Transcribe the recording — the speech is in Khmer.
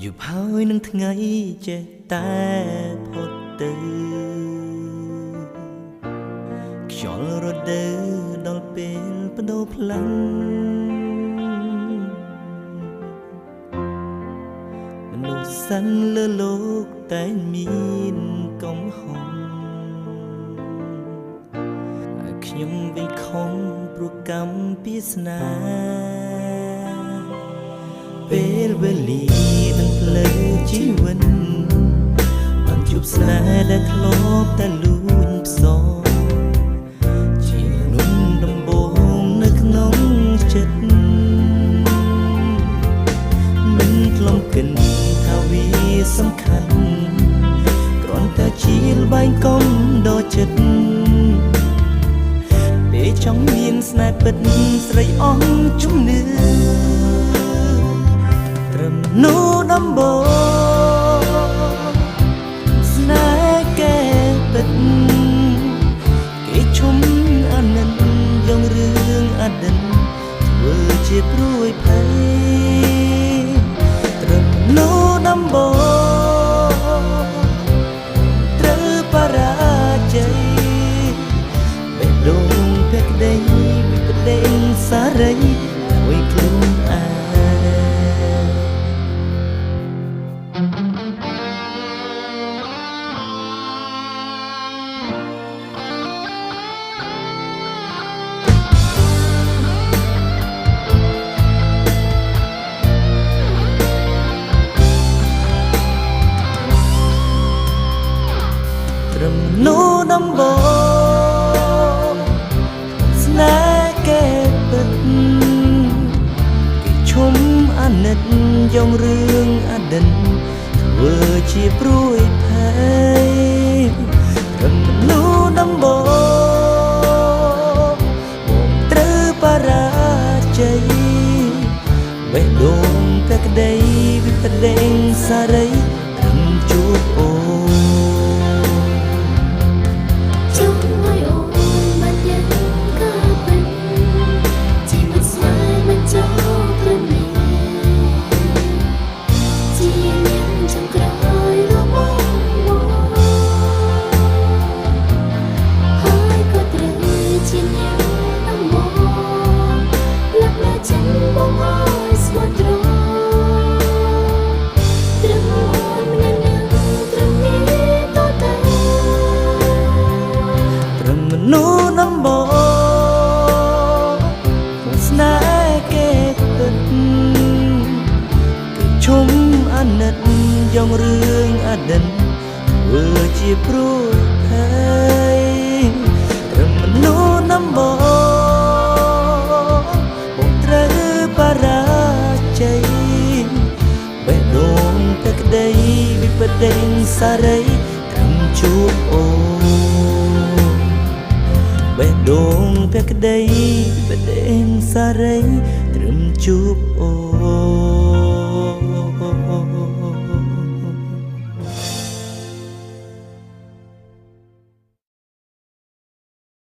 យប់ហើយនឹងថ្ងៃចេះតែផុតទៅខ្យល់រដូវដល់ពេលបដូរផ្លាំងមនុស្សសិនលើលោកតែមានកំហុសខ្ញុំវិញខំព្រោះកម្មពីស្នាពេលវេលានឹងផ្លូវជីវិតបានជួបស្នេហ៍ដែលធ្លាប់តែលួចផ្សងជានុំដំបងនៅក្នុងចិត្តមិនខ្លំគិនថាវាសំខាន់គ្រាន់តែជាលបែងកុំដល់ចិត្តពេលចង់មានស្នេហ៍ពិតស្រីអស់ជំនឿត្រឹមនោះដំបងស្នេហ៍កែពិតគេឈុំអាណិនយករឿងអតីតធ្វើជាព្រួយភ័យត្រឹមនោះដំបងត្រូវបរាជ័យបេះដូងភក្តីវិបដិងសារីមួយខ្លួនអាត្រឹមនោះដំបងស្នេហ៍កែពិតគេឈុំអាណិតយករឿងអតីតធ្វើជាព្រួយភ័យត្រឹមនោះដំបងបងត្រូវបរាជ័យបេះដូងភក្តីវិបដិងសារីត្រឹមជួបអូនោះដំបងស្នេហ៍កែពិតគេឈុំអាណិតយករឿងអតីតធ្វើជាព្រួយភ័យត្រឹមនោះដំបងបងត្រូវបរាជ័យបេះដូងភក្តីវិបដិងសារីត្រឹមជួបអូបេះដូងភក្តីបេះដូងសារីត្រឹមជួបអូ